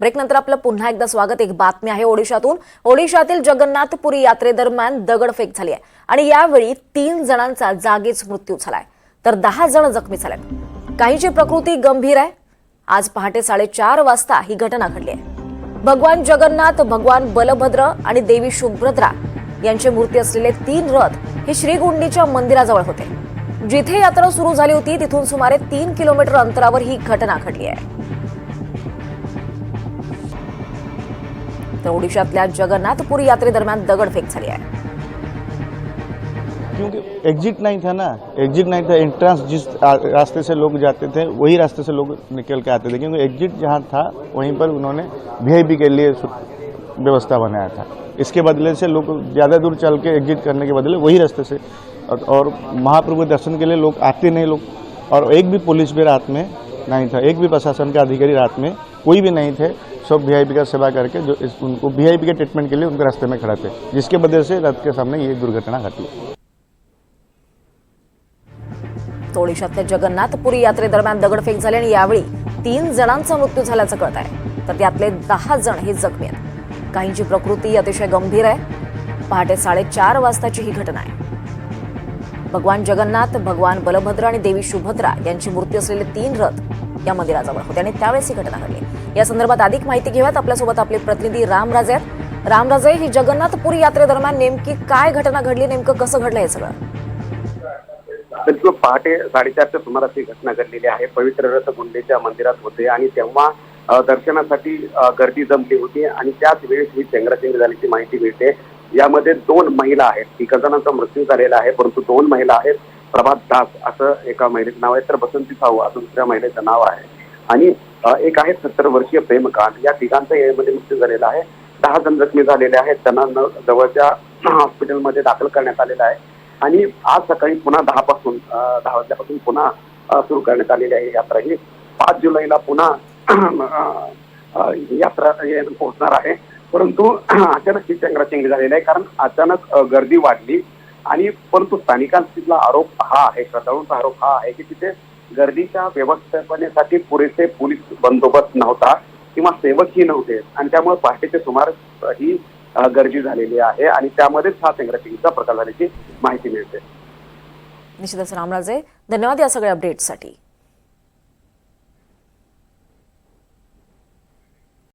ब्रेकनंतर आपलं पुन्हा एकदा स्वागत। एक बातमी आहे ओडिशातून। ओडिशातील जगन्नाथपुरी यात्रेदरम्यान दगडफेक झाली आहे आणि यावेळी 3 जणांचा जागीच मृत्यू झालाय तर 10 जण जखमी झालेत। काहींची प्रकृती गंभीर आहे। आज पहाटे 4:30 वाजता ही घटना घडली आहे। भगवान जगन्नाथ, भगवान बलभद्र आणि देवी सुभद्रा यांची मूर्ती असलेले 3 रथ हे श्रीगुंडीच्या मंदिराजवळ होते। जिथे यात्रा सुरू झाली होती तिथून सुमारे 3 किलोमीटर अंतरावर ही घटना घडली आहे। ओडिशातल्या जगन्नाथपुरी यात्रेदरम्यान दगडफेक झाली आहे। क्योंकि एग्जिट नहीं था ना, एग्जिट नहीं था। एंट्रेंस जिस रास्ते से लोग जाते थे वही रास्ते से लोग निकल के आते थे, क्योंकि एग्जिट जहाँ था वहीं पर उन्होंने वीआईपी के लिए व्यवस्था बनाया था। इसके बदले से लोग ज़्यादा दूर चल के एग्जिट करने के बदले वही रास्ते से और महाप्रभु दर्शन के लिए लोग आते नहीं लोग। और एक भी पुलिस भी रात में नहीं था, एक भी प्रशासन का अधिकारी रात में कोई भी नहीं थे। सब वीआईपी का सेवा करके जो उनको वीआईपी के ट्रीटमेंट के लिए उनके रास्ते में खड़े थे, जिसके वजह से रथ के सामने ये दुर्घटना घटी। ओडिशातल्या जगन्नाथपुरी यात्रेदरम्यान दगडफेक झाली आणि यावेळी 3 जणांचा मृत्यू झाल्याचं कळत आहे तर त्यातले 10 जण हे जखमी आहेत। काहींची प्रकृती अतिशय गंभीर आहे। पहाटे 4:30 वाजताची ही घटना आहे। भगवान जगन्नाथ, भगवान बलभद्र आणि देवी सुभद्रा यांची मूर्ती असलेले 3 रथ या मंदिराजवळ होते आणि त्यावेळेस ही घटना घडली। या संदर्भात अधिक माहिती घेऊयात। आपल्यासोबत आपले प्रतिनिधी रामराजे आहेत। रामराजे, ही जगन्नाथपुरी यात्रेदरम्यान नेमकी काय घटना घडली, नेमकं कसं घडलं हे सगळं? बिलकुल पहाटे 4:30च्या सुमारास ही घटना घडलेली आहे। पवित्र रथ गुंडीच्या मंदिरात होते आणि तेव्हा दर्शनासाठी गर्दी जमली होती आणि त्याच वेळेस ही चेंगराचेंगरी झाल्याची माहिती मिळते। यामध्ये 2 महिला आहेत। 3 जणांचा मृत्यू झालेला आहे, परंतु 2 महिला आहेत। प्रभात दास असं एका महिलेचं नाव आहे, तर बसंती साहू असं दुसऱ्या महिलेचं नाव आहे आणि एक आहे 70 वर्षीय प्रेमकांत। या तिघांचा यामध्ये मृत्यू झालेला आहे। 10 जण जखमी झालेले आहेत। त्यांना जवळच्या हॉस्पिटलमध्ये दाखल करण्यात आलेलं आहे आणि आज सकाळी पुन्हा 10 वाजल्यापासून पुन्हा सुरू करण्यात आलेली आहे यात्रा। ही 5 जुलैला पुन्हा यात्रा पोहोचणार आहे, परंतु अचानक ही चेंगराचेंगरी झालेली आहे, कारण अचानक गर्दी वाढली आणि परंतु स्थानिकांचा आरोप हा आहे, श्रद्धाळूंचा आरोप हा आहे की तिथे गर्दीच्या व्यवस्थापनेसाठी पुरेसे पोलीस बंदोबस्त नव्हता किंवा सेवकही नव्हते आणि त्यामुळे पहाटेच्या सुमारास ही गर्दी झालेली आहे आणि त्यामध्येच हा चेंगराचेंगरीचा प्रकार झाल्याची माहिती मिळते। निश्चितच रामराजे, धन्यवाद या सगळ्या अपडेट्ससाठी।